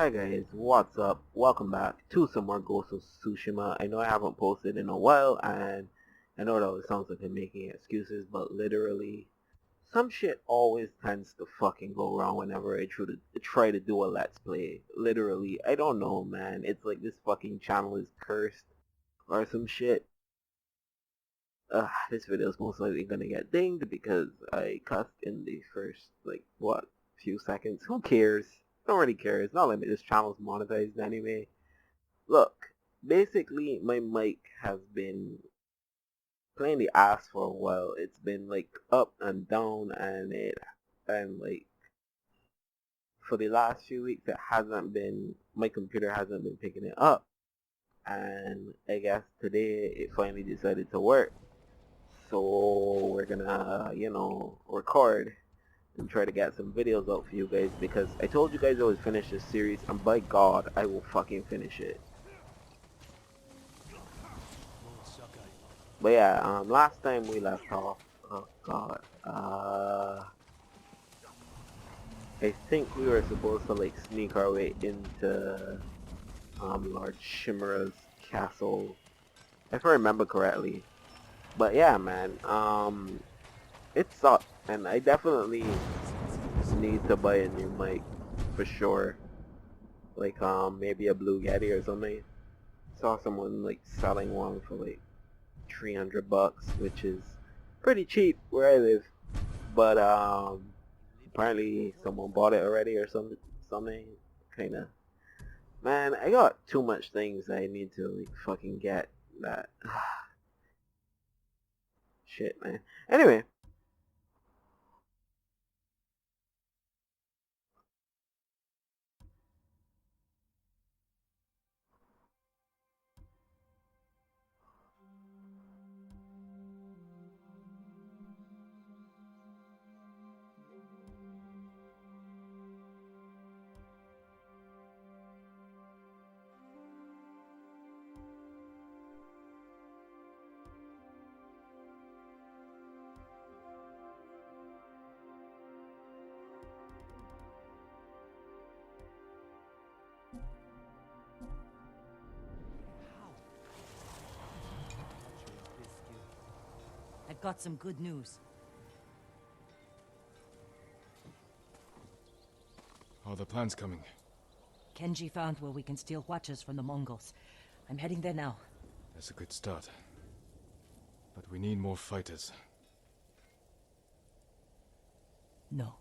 Hi guys, what's up? Welcome back to some more Ghost of Tsushima. I know I haven't posted in a while, and I know that it sounds like I'm making excuses, but literally, some shit always tends to fucking go wrong whenever I try to do a let's play. Literally, I don't know, man. It's like this fucking channel is cursed or some shit. This video is most likely gonna get dinged because I cussed in the first, like, what, few seconds. Who cares? Don't really care. It's not like this channel's monetized anyway. Look, basically my mic has been playing the ass for a while. It's been like up and down and like for the last few weeks my computer hasn't been picking it up. And I guess today it finally decided to work. So we're gonna, record and try to get some videos out for you guys because I told you guys I would finish this series, and by God, I will fucking finish it. But yeah, last time we left off, oh God, I think we were supposed to like sneak our way into Lord Shimura's castle, if I remember correctly. But yeah, man, it sucked, and I definitely need to buy a new mic for sure. Like maybe a Blue Yeti or something. Saw someone like selling one for like $300, which is pretty cheap where I live. But apparently someone bought it already or something. Kinda. Man, I got too much things I need to like fucking get that. Shit, man. Anyway. I've got some good news. Are the plans coming? Kenji found where we can steal watches from the Mongols. I'm heading there now. That's a good start. But we need more fighters. No.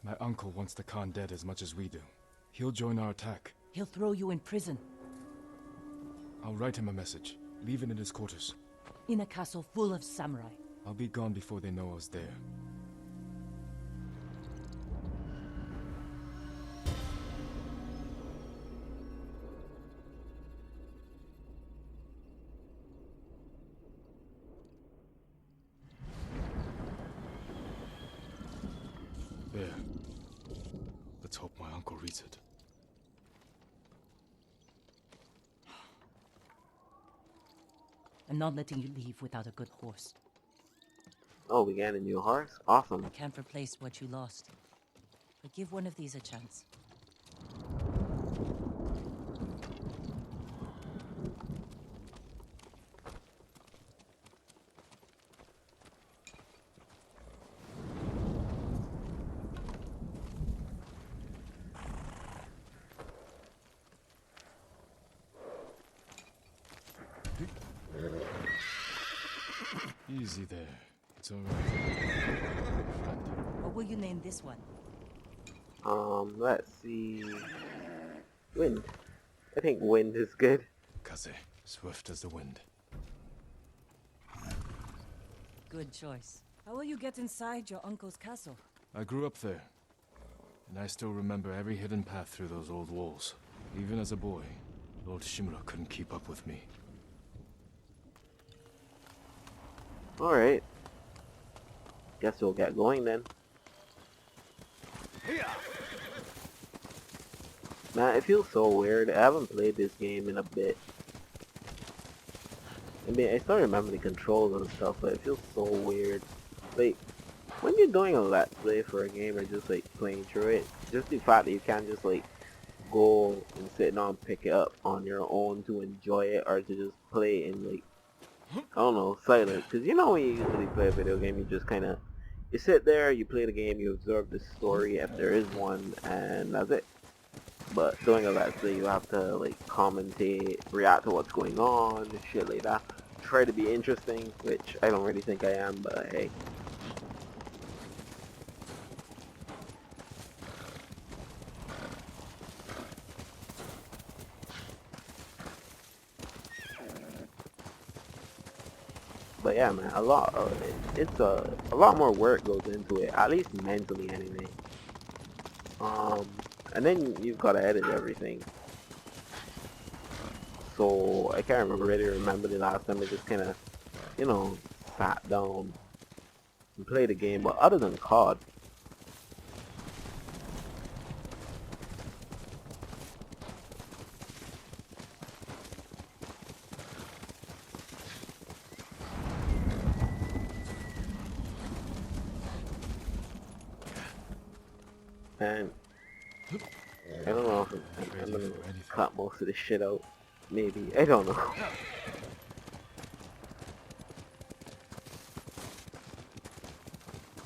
My uncle wants the Khan dead as much as we do. He'll join our attack. He'll throw you in prison. I'll write him a message. Leave it in his quarters. In a castle full of samurai. I'll be gone before they know I was there. There. Let's hope my uncle reads it. I'm not letting you leave without a good horse. Oh, we got a new horse? Awesome. I can't replace what you lost. But give one of these a chance. Easy there. It's alright. What will you name this one? Let's see. Wind. I think wind is good. Kaze, swift as the wind. Good choice. How will you get inside your uncle's castle? I grew up there, and I still remember every hidden path through those old walls. Even as a boy, Lord Shimura couldn't keep up with me. Alright. Guess we'll get going then. Man, it feels so weird. I haven't played this game in a bit. I mean, I still remember the controls and stuff, but it feels so weird. Like, when you're doing a let's play for a game or just like playing through it, just the fact that you can't just like go and sit down and pick it up on your own to enjoy it, or to just play in like, I don't know, silence. Because you know when you usually play a video game, you just kind of, you sit there, you play the game, you observe the story if there is one, and that's it. But doing a let's play, you have to like commentate, react to what's going on, and shit like that. Try to be interesting, which I don't really think I am, but hey. But yeah, man, it's a lot more work goes into it, at least mentally anyway. And then you've got to edit everything. So I can't really remember the last time I just kind of, you know, sat down and played a game. But other than COD, and I don't know if I'm gonna cut most of this shit out. Maybe, I don't know.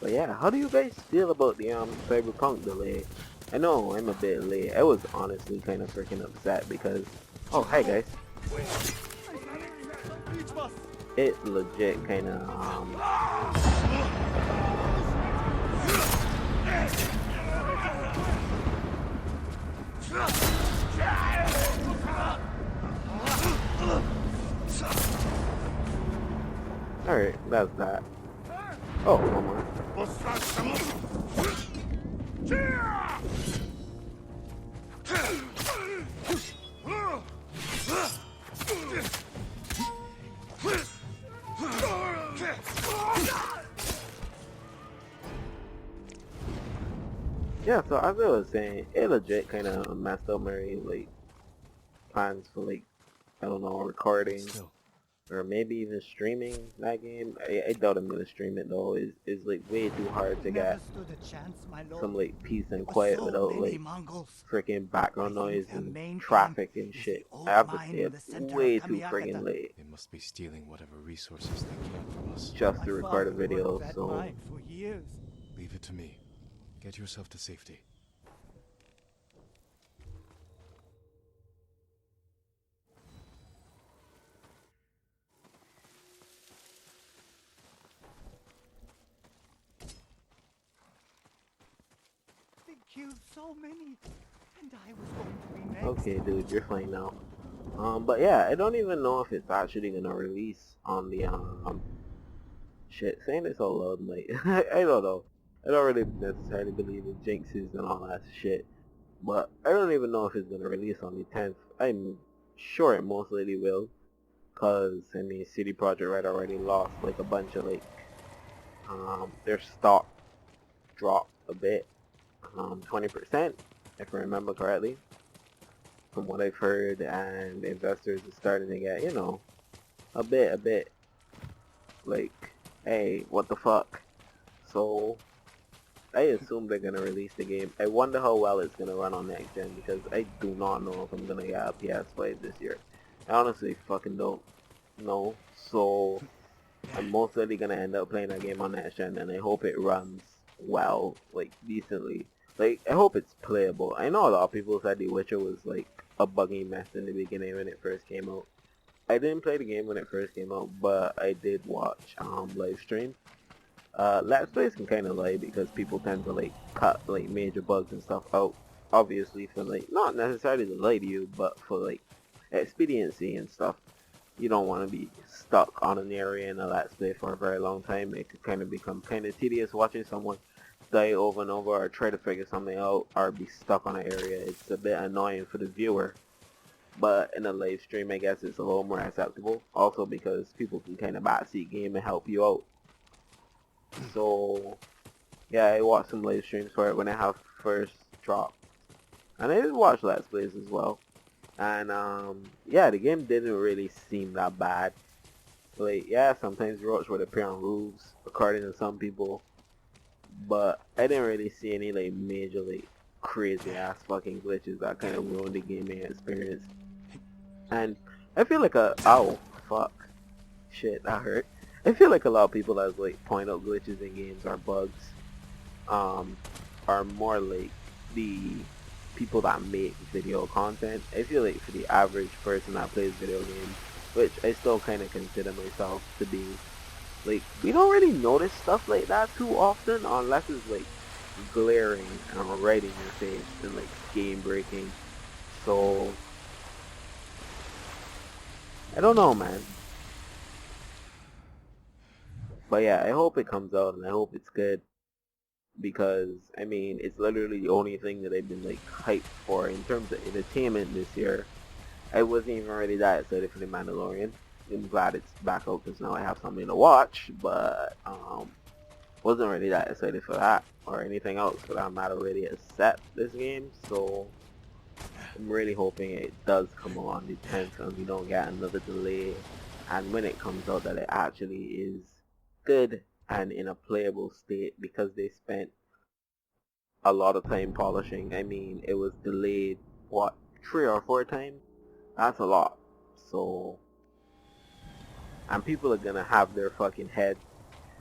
But yeah, how do you guys feel about the Cyberpunk delay? I know I'm a bit late. I was honestly kind of freaking upset because, oh hi guys, it legit kind of alright, that's that. Oh, one more. Yeah, so as I was saying, it legit kind of messed up my like plans for like, I don't know, recording or maybe even streaming that game. I doubt I'm gonna stream it though. It's like way too hard to get some like peace and quiet without like freaking background noise and traffic and shit. I have to stay up way too friggin' late They must be stealing whatever resources they can from us. just to record a video. So Leave it to me. Get yourself to safety. So many, and I was going to be next. Okay, dude, you're fine now. But yeah, I don't even know if it's actually gonna release on the shit. Saying this all loud, like I don't know. I don't really necessarily believe in jinxes and all that shit, but I don't even know if it's gonna release on the 10th. I'm sure it most likely will, cause I mean, CD Projekt Red already lost like a bunch of like their stock dropped a bit. 20%, if I remember correctly, from what I've heard, and investors are starting to get, you know, a bit, like, hey, what the fuck? So, I assume they're gonna release the game. I wonder how well it's gonna run on next gen, because I do not know if I'm gonna get a PS5 this year. I honestly fucking don't know, so I'm most likely gonna end up playing that game on next gen, and I hope it runs well, like, decently. Like, I hope it's playable. I know a lot of people said The Witcher was, like, a buggy mess in the beginning when it first came out. I didn't play the game when it first came out, but I did watch, live streams. Let's Plays can kind of lie because people tend to, like, cut, like, major bugs and stuff out. Obviously for, like, not necessarily to lie to you, but for, like, expediency and stuff. You don't want to be stuck on an area in a Let's Play for a very long time. It could kind of become kind of tedious watching someone die over and over or try to figure something out or be stuck on an area. It's a bit annoying for the viewer. But in a live stream, I guess it's a little more acceptable. Also because people can kind of backseat game and help you out. So, yeah, I watched some live streams for it when it have first dropped. And I did watch Let's Plays as well. And, yeah, the game didn't really seem that bad. Like, yeah, sometimes roaches would appear on roofs, according to some people. But I didn't really see any, like, major, like, crazy ass fucking glitches that kind of ruined the gaming experience. And I feel like ow, fuck, shit, that hurt. I feel like a lot of people that like point out glitches in games or bugs, are more like the people that make video content. I feel like for the average person that plays video games, which I still kind of consider myself to be, like, we don't really notice stuff like that too often unless it's like glaring and right in your face and like game breaking. So I don't know, man. But yeah, I hope it comes out and I hope it's good, because I mean it's literally the only thing that I've been like hyped for in terms of entertainment this year. I wasn't even really that excited for The Mandalorian. I'm glad it's back out because now I have something to watch, but wasn't really that excited for that or anything else for that matter really except this game. So I'm really hoping it does come on the 10th and we don't get another delay, and when it comes out that it actually is good and in a playable state, because they spent a lot of time polishing. I mean, it was delayed, what, 3 or 4 times? That's a lot. So, and people are gonna have their fucking head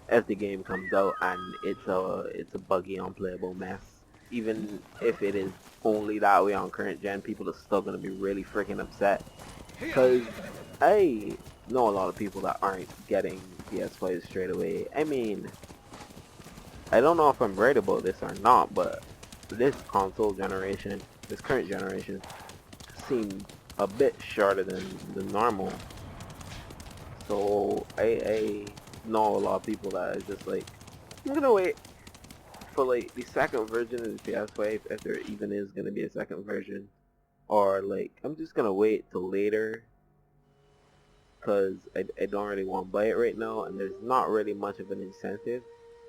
as the game comes out and it's a buggy, unplayable mess. Even if it is only that way on current gen, people are still gonna be really freaking upset. Because I know a lot of people that aren't getting PS5 straight away. I mean, I don't know if I'm right about this or not, but this console generation, this current generation, seems a bit shorter than the normal. So I know a lot of people that are just like, I'm gonna wait for like the second version of the PS5, if there even is gonna be a second version, or like I'm just gonna wait till later, because I don't really want to buy it right now, and there's not really much of an incentive.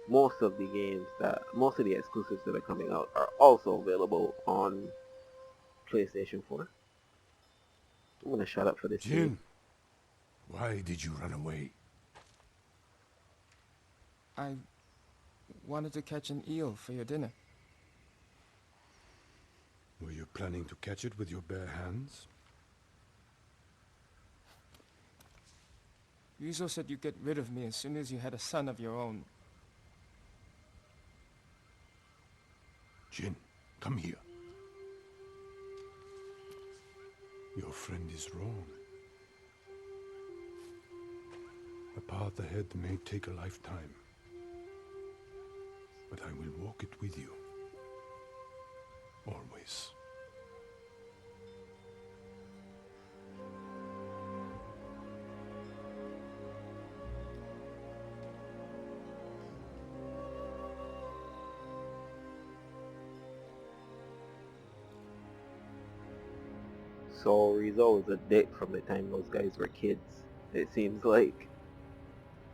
Most of the exclusives that are coming out are also available on PlayStation 4. I'm gonna shut up for this Jin, scene. why did you run away? I wanted to catch an eel for your dinner. Were you planning to catch it with your bare hands? Ryuzo said you'd get rid of me as soon as you had a son of your own. Jin, come here. Your friend is wrong. The path ahead may take a lifetime, but I will walk it with you. Always. So Rizzo was a dick from the time those guys were kids, it seems like.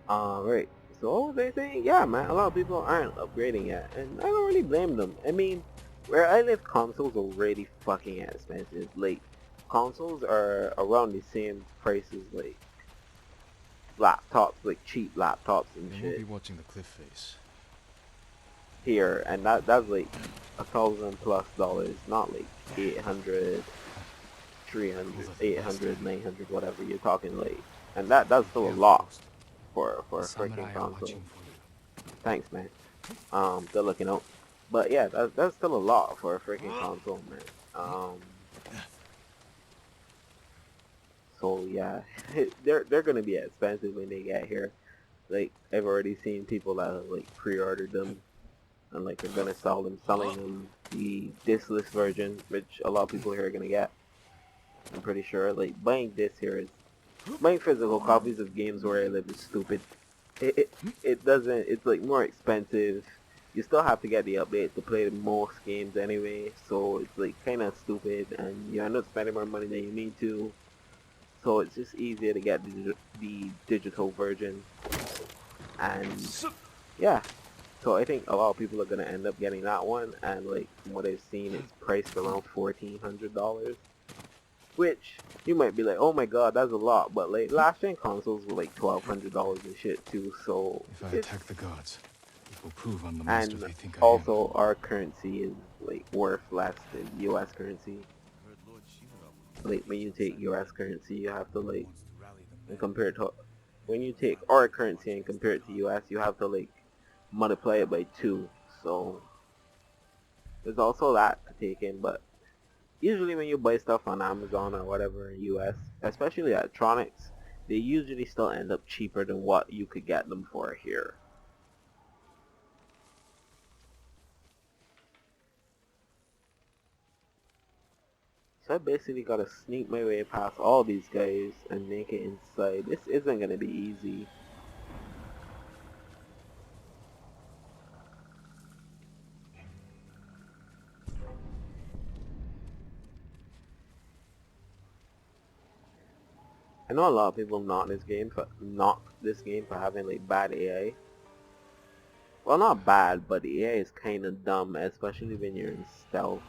Right. So what was I saying? Yeah, man, a lot of people aren't upgrading yet, and I don't really blame them. I mean, where I live, consoles are already fucking expensive. Like, consoles are around the same price as like laptops, like cheap laptops and They shit won't be watching the cliff face. here, and that's like $1,000+ not like 800, 300, 800, 900, whatever you're talking, like, and that's still a lot for a freaking console. Thanks, man. Good looking out. But yeah, that's still a lot for a freaking console, man. So yeah, they're gonna be expensive when they get here. Like, I've already seen people that have like pre-ordered them, and like they're gonna selling them the discless version, which a lot of people here are gonna get. I'm pretty sure. Like, buying physical copies of games where I live is stupid. It doesn't. It's like more expensive. You still have to get the update to play most games anyway, so it's like kind of stupid, and you end up spending more money than you need to. So it's just easier to get the digital version, and yeah. So I think a lot of people are gonna end up getting that one, and like from what I've seen, it's priced around $1,400, which you might be like, oh my god, that's a lot, but like last gen consoles were like $1,200 and shit too. So If I attack the gods, it will prove I'm the monster and they think I am. also our currency is like worth less than US currency. Like when you take US currency, you have to like, and compare it to, when you take our currency and compare it to US, you have to like multiply it by 2. So there's also that to take in. But usually when you buy stuff on Amazon or whatever in US, especially electronics, they usually still end up cheaper than what you could get them for here. So I basically gotta sneak my way past all these guys and make it inside. This isn't gonna be easy. I know a lot of people knock this game for having like bad AI. Well, not bad, but the AI is kind of dumb, especially when you're in stealth.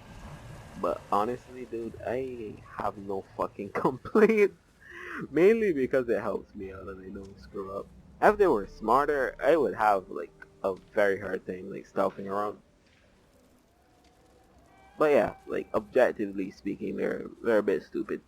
But honestly, dude, I have no fucking complaints. Mainly because it helps me out and I don't screw up. If they were smarter, I would have like a very hard time like stealthing around. But yeah, like objectively speaking, they're a bit stupid.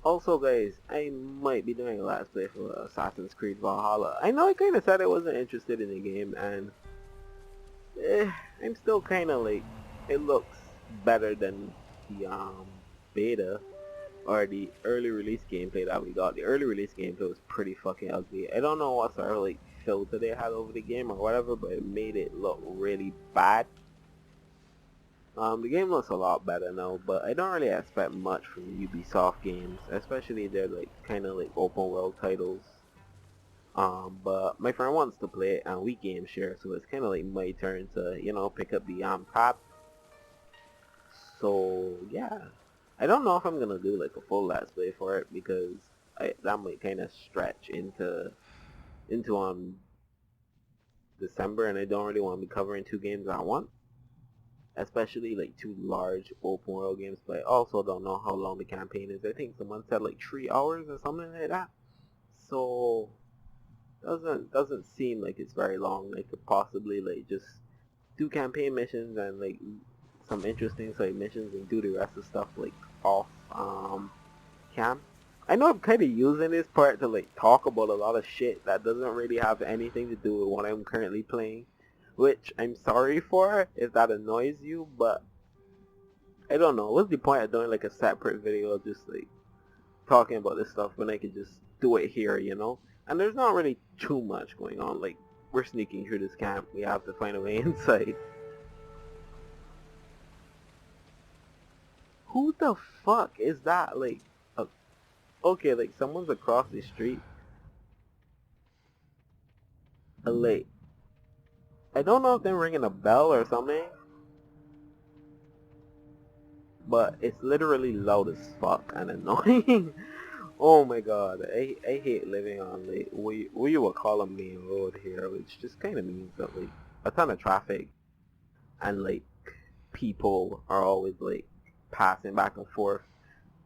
Also guys, I might be doing a Let's Play for Assassin's Creed Valhalla. I know I kinda said I wasn't interested in the game and I'm still kinda like, it looks better than the beta or the early release gameplay that we got. The early release gameplay was pretty fucking ugly. I don't know what sort of like filter they had over the game or whatever, but it made it look really bad. The game looks a lot better now, but I don't really expect much from Ubisoft games, especially their like kind of like open world titles. But my friend wants to play it and we game share, so it's kind of like my turn to, you know, pick up the tab. So yeah, I don't know if I'm gonna do like a full Let's Play for it because that might kind of stretch into December, and I don't really want to be covering 2 games at once, especially like 2 large open world games. But I also don't know how long the campaign is. I think someone said like 3 hours or something like that. So doesn't seem like it's very long. I could possibly like just do campaign missions and like some interesting side missions and do the rest of stuff like off cam. I know I'm kind of using this part to like talk about a lot of shit that doesn't really have anything to do with what I'm currently playing, which I'm sorry for if that annoys you, but I don't know. What's the point of doing like a separate video just like talking about this stuff when I could just do it here, you know? And there's not really too much going on. Like, we're sneaking through this camp. We have to find a way inside. Who the fuck is that? Like, okay, like someone's across the street. Like, I don't know if they're ringing a bell or something, but it's literally loud as fuck and annoying. Oh my god, I hate living on like we would call a main road here, which just kind of means that like a ton of traffic and like people are always like passing back and forth,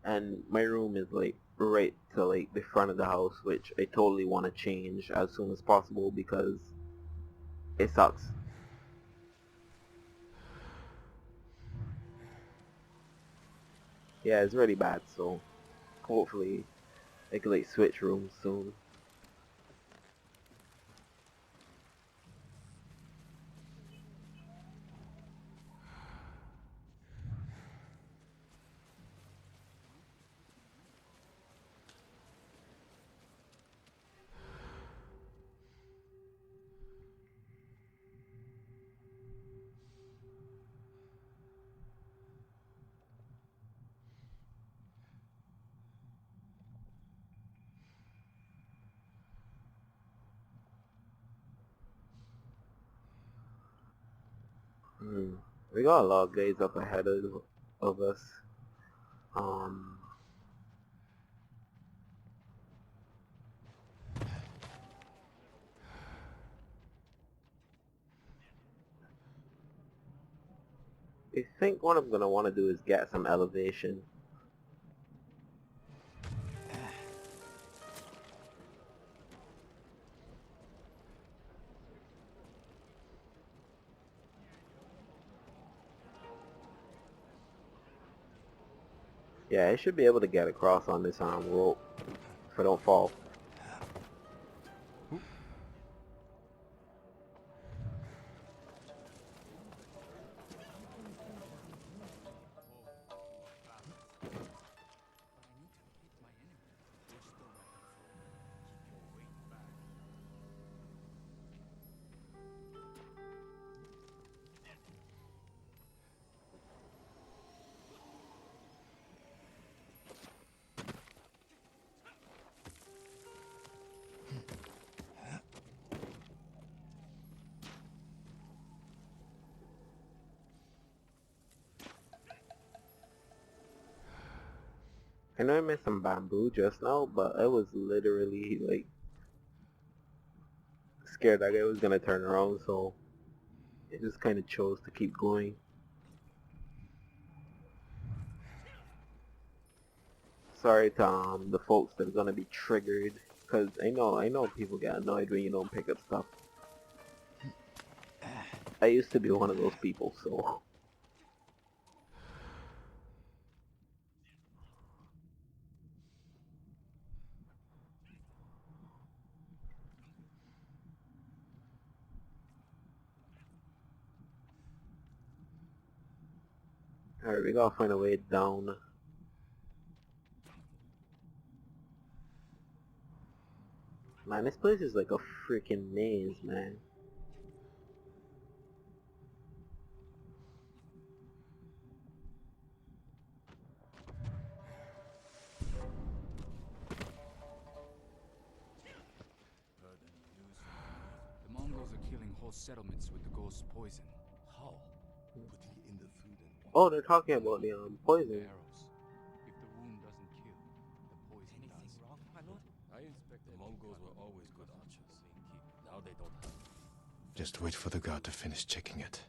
and my room is like right to like the front of the house, which I totally want to change as soon as possible because it sucks. Yeah, it's really bad, so hopefully I can like switch rooms soon. We got a lot of guys up ahead of us. Um, I think what I'm gonna want to do is get some elevation. Yeah, I should be able to get across on this rope if I don't fall. I know I missed some bamboo just now, but I was literally like scared that guy was gonna turn around, so I just kind of chose to keep going. Sorry to the folks that are gonna be triggered, cause I know people get annoyed when you don't pick up stuff. I used to be one of those people, so. Alright, we gotta find a way down. Man, this place is like a freaking maze, man. The Mongols are killing whole settlements with the ghost poison. How? Putting it in the food and Oh, they're talking about the The poison. arrows. If the wound doesn't kill, the poison does. Wrong, my lord? I inspected. The Mongols were always good archers. Now they don't have. just wait for the guard to finish checking it.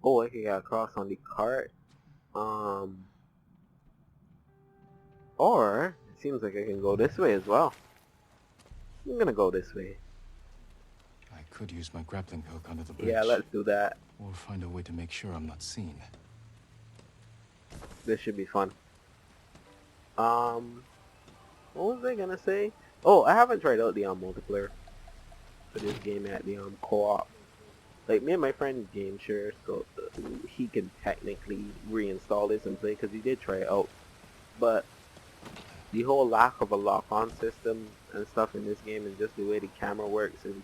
Oh, I can get across on the cart. Or it seems like I can go this way as well. I'm gonna go this way. I could use my grappling hook under the bridge. Yeah, let's do that. Or find a way to make sure I'm not seen. This should be fun. What was I gonna say? Oh, I haven't tried out the multiplayer for this game at the co-op. Like, me and my friend game share, so he can technically reinstall this and play, because he did try it out. But the whole lack of a lock-on system and stuff in this game, and just the way the camera works, and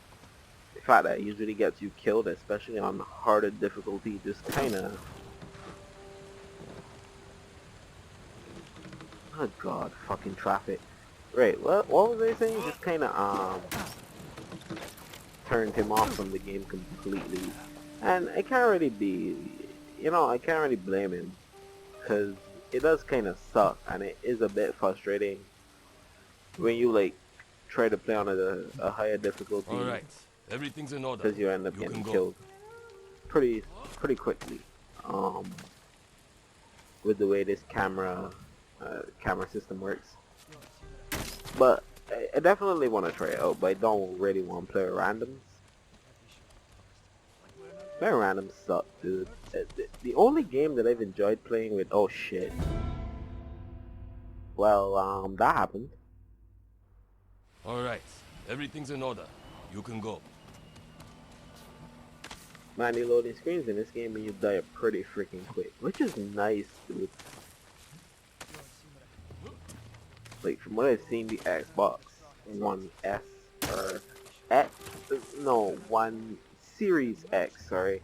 the fact that it usually gets you killed, especially on harder difficulty, just kinda... Oh god, fucking traffic. Right, what was I saying? Just kinda, turned him off from the game completely. And I can't really be, I can't really blame him, because it does kind of suck, and it is a bit frustrating when you like try to play on a higher difficulty. All right, everything's in order. Because you end up You getting can go. killed pretty quickly. With the way this camera system works. But I definitely want to try it out, but I don't really want to play randoms. Playing randoms suck, dude. The only game that I've enjoyed playing with... Oh shit. Well, that happened. All right, everything's in order. You can go. Man, the loading screens in this game when you die are pretty freaking quick, which is nice, dude. Like, from what I've seen, the Xbox One S, or X, no, One Series X, sorry.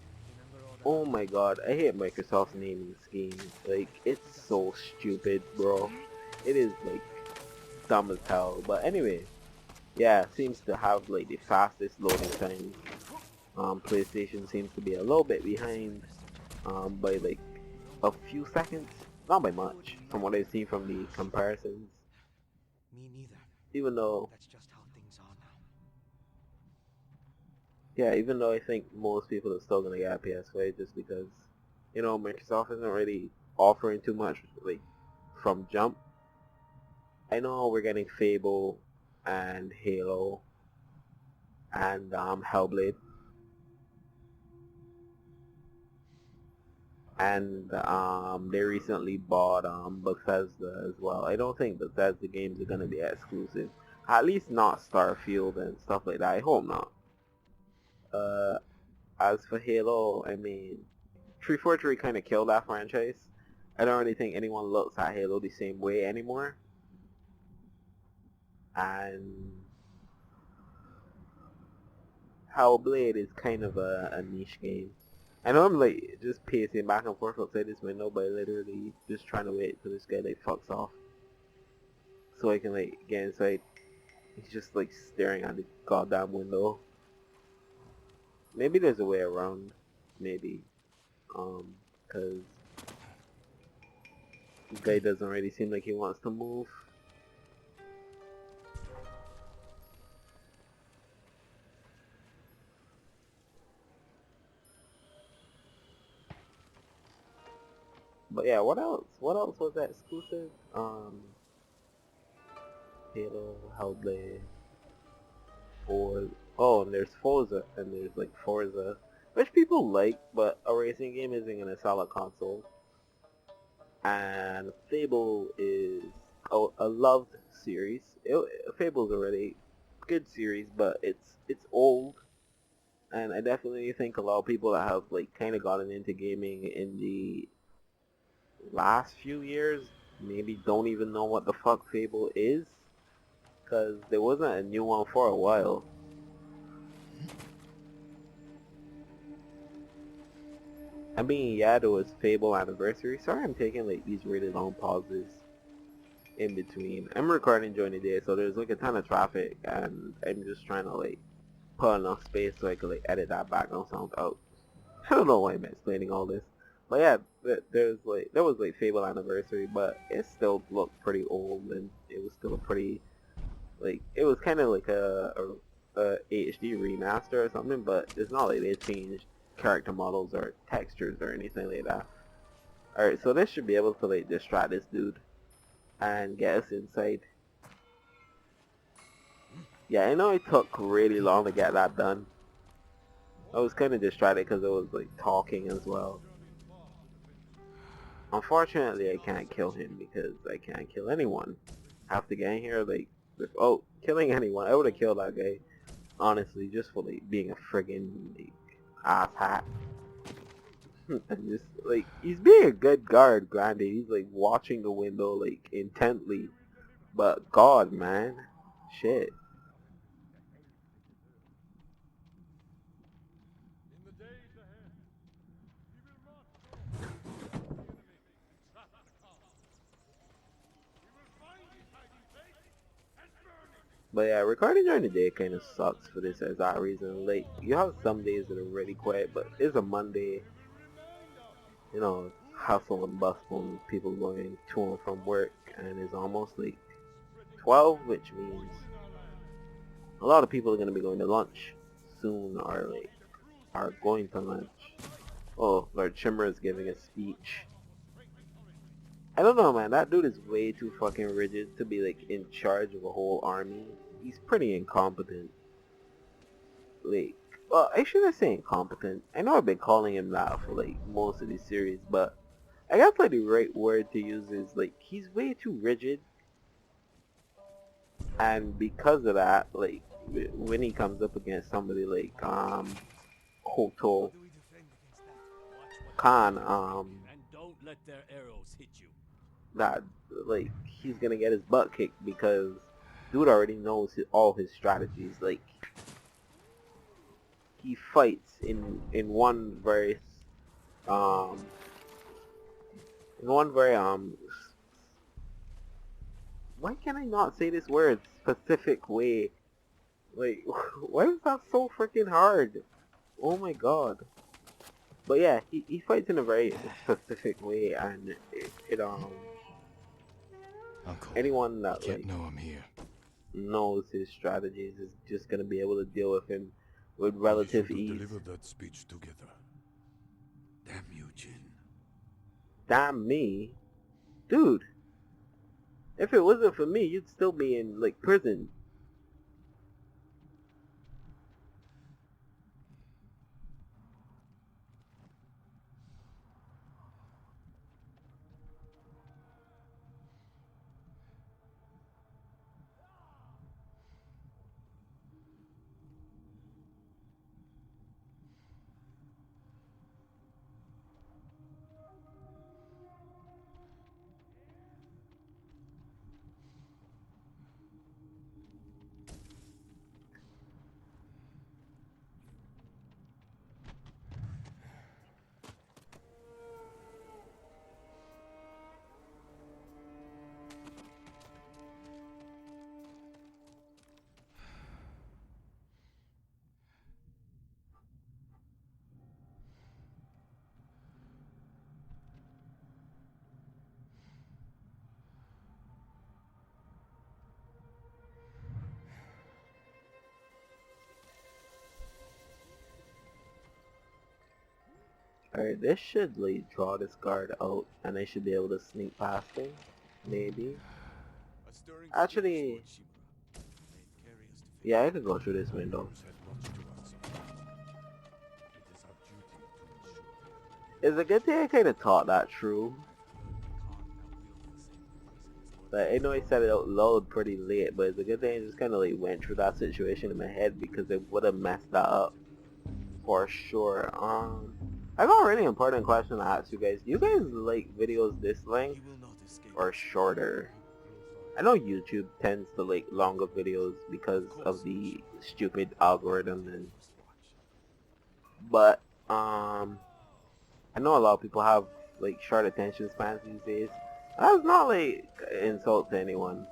Oh my god, I hate Microsoft's naming scheme. Like, it's so stupid, bro. It is, like, dumb as hell. But anyway, yeah, seems to have, like, the fastest loading times. PlayStation seems to be a little bit behind, by, like, a few seconds. Not by much, from what I've seen from the comparisons. Me neither. Even though, That's just how things are now. yeah, even though I think most people are still gonna get a PS5 just because You know, Microsoft isn't really offering too much like from jump. I know we're getting Fable and Halo and Hellblade, and they recently bought Bethesda as well. I don't think Bethesda games are gonna be exclusive, at least not Starfield and stuff like that. I hope not. As for Halo, I mean, 343 kind of killed that franchise. I don't really think anyone looks at Halo the same way anymore. And Hellblade is kind of a niche game. I know I'm like just pacing back and forth outside this window, but literally just trying to wait till this guy like fucks off, so I can like get inside. He's just like staring at the goddamn window. Maybe there's a way around. Maybe, cause this guy doesn't really seem like he wants to move. But yeah, what else? What else was that exclusive? Halo, Hellblade, Forza. Oh, and there's Forza, and there's like Forza, which people like, but a racing game isn't gonna sell a console. And Fable is a loved series. Fable's a really good series, but it's old, and I definitely think a lot of people that have like kind of gotten into gaming in the last few years maybe don't even know what the fuck Fable is, because there wasn't a new one for a while. I mean, yeah, there was Fable Anniversary. Sorry I'm taking like these really long pauses in between. I'm recording during the day, so there's like a ton of traffic, and I'm just trying to like put enough space so I can like edit that background sound out. I don't know why I'm explaining all this. But yeah, there was like Fable Anniversary, but it still looked pretty old, and it was still a pretty like it was kind of like a HD remaster or something, but it's not like they changed character models or textures or anything like that. Alright, so this should be able to like distract this dude and get us inside. Yeah, I know it took really long to get that done. I was kind of distracted because I was like talking as well. Unfortunately, I can't kill him because I can't kill anyone. I have to get in here like without killing anyone. I would have killed that guy, honestly, just for like being a friggin' like asshat. And just like he's being a good guard, granted. He's like watching the window like intently, but God, man, shit. But yeah, recording during the day kind of sucks for this exact reason. Like, you have some days that are really quiet, but it's a Monday, you know, hustle and bustle and people going to and from work, and it's almost like 12, which means a lot of people are going to be going to lunch soon, or like, are going to lunch. Oh, Lord Shimmer is giving a speech. I don't know, man, that dude is way too fucking rigid to be like in charge of a whole army. He's pretty incompetent. Like, well, I shouldn't say incompetent. I know I've been calling him that for like most of the series, but I guess like the right word to use is like he's way too rigid, and because of that, like when he comes up against somebody like Hoto Khan, And don't let their arrows hit you. that like he's gonna get his butt kicked because dude already knows all his strategies. Like, he fights in one very um in one very why can I not say this word, specific way? Like, why is that so freaking hard? Oh my god. But yeah, he fights in a very specific way, and it Uncle, anyone you that can't like know I'm here. knows his strategies is just gonna be able to deal with him with We relative should have ease. delivered that speech together. Damn you, Jin. Damn me. Dude, if it wasn't for me, you'd still be in, like, prison. Alright, this should like draw this guard out and I should be able to sneak past him. Maybe. Actually, yeah, I could go through this window. It's a good thing I kinda thought that through. Like, I know I said it out loud pretty late, but it's a good thing I just kinda like went through that situation in my head because it would have messed that up. For sure. I got a really important question to ask you guys. Do you guys like videos this length or shorter? I know YouTube tends to like longer videos because of the stupid algorithm, but I know a lot of people have like short attention spans these days. That's not like an insult to anyone.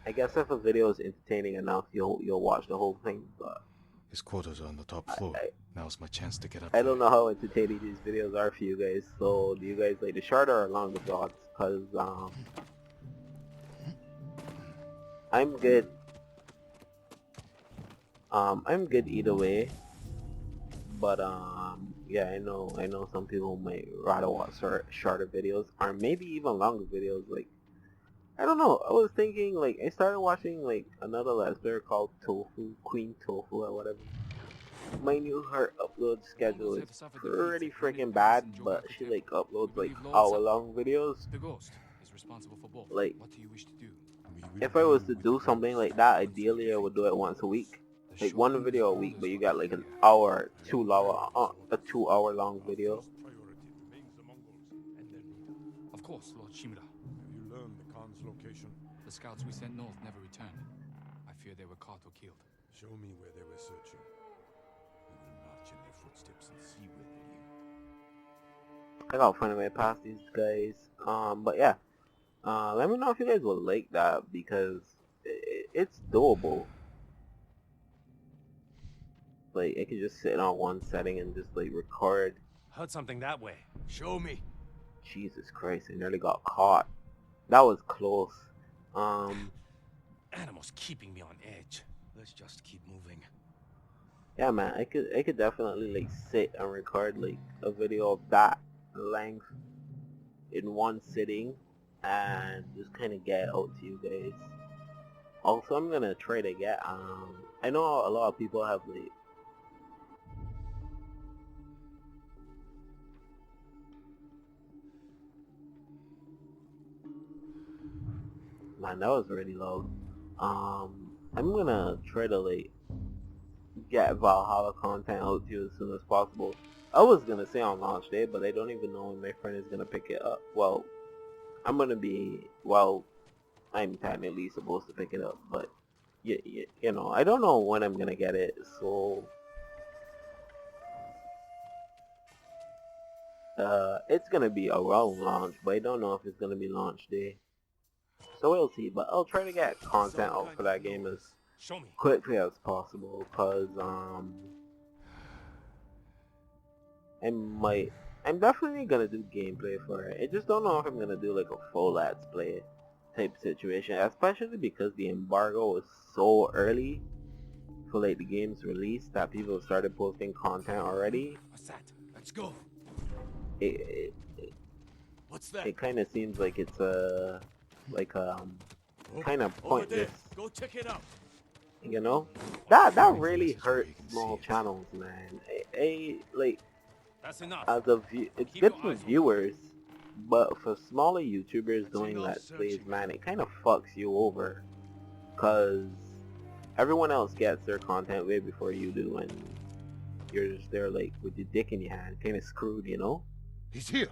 I guess if a video is entertaining enough, you'll watch the whole thing, but His quarters are on the top floor. Now's my chance to get up I there. don't know how entertaining these videos are for you guys, so do you guys like the shorter or longer vlogs? Cause I'm good. I'm good either way. But yeah, I know some people might rather watch shorter videos or maybe even longer videos. Like, I don't know. I was thinking like I started watching like another Let's Player called Queen Tofu or whatever. My new her upload schedule is pretty freaking bad, but she like uploads like hour-long videos. The ghost is responsible for both. Like, What do you wish to do? if I was to do something like that, ideally I would do it once a week. Like one video a week, but you got like an hour, 2 hour long video. Of course, Lord Shimura. Have you learned the Khan's location? The scouts we sent north never returned. I fear they were caught or killed. Show me where they were searching. We will march in their footsteps and see where they lead. I gotta find a way past these guys. But yeah, let me know if you guys will like that because it's doable. Like, I could just sit on one setting and just like record. Heard something that way. Show me. Jesus Christ, I nearly got caught. That was close. Animals keeping me on edge. Let's just keep moving. Yeah, man, I could definitely like sit and record like a video of that length in one sitting and just kind of get it out to you guys. Also, I'm gonna try to get I know a lot of people have like man, that was really loud. I'm gonna try to like get Valhalla content out to you as soon as possible. I was gonna say on launch day, but I don't even know when my friend is gonna pick it up. Well, I'm technically supposed to pick it up, but you know, I don't know when I'm gonna get it, so it's gonna be around launch, but I don't know if it's gonna be launch day. So we'll see, but I'll try to get content out for that game as quickly as possible, cause I'm definitely gonna do gameplay for it. I just don't know if I'm gonna do like a full let's play type situation, especially because the embargo was so early for like the game's release that people started posting content already. What's that? Let's go. it What's that? it kind of seems like it's like kind of Over there. pointless, Go check it out. you know. That Leave the really message where hurts you can small see it. channels, man. Like That's enough. as a view, it's Keep good your for eyes open. viewers, but for smaller YouTubers That's doing enough Let's Plays, searching. man, it kind of fucks you over, cause everyone else gets their content way before you do, and you're just there like with your dick in your hand, kind of screwed, you know. He's here!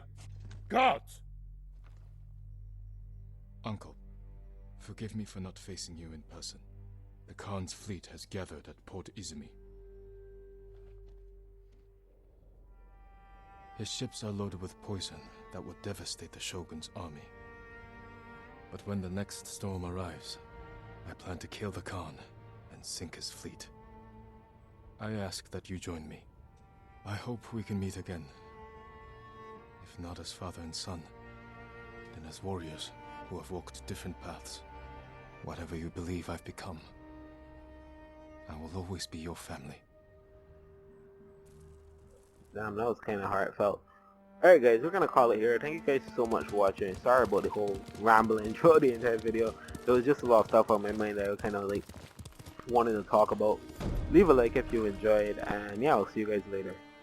Guards! Uncle, forgive me for not facing you in person. The Khan's fleet has gathered at Port Izumi. His ships are loaded with poison that would devastate the Shogun's army. But when the next storm arrives, I plan to kill the Khan and sink his fleet. I ask that you join me. I hope we can meet again. If not as father and son, then as warriors who have walked different paths. Whatever you believe I've become, I will always be your family. Damn, that was kind of heartfelt. Alright guys, we're gonna call it here. Thank you guys so much for watching. Sorry about the whole rambling throughout the entire video. There was just a lot of stuff on my mind that I kind of like wanted to talk about. Leave a like if you enjoyed, and yeah, I'll see you guys later.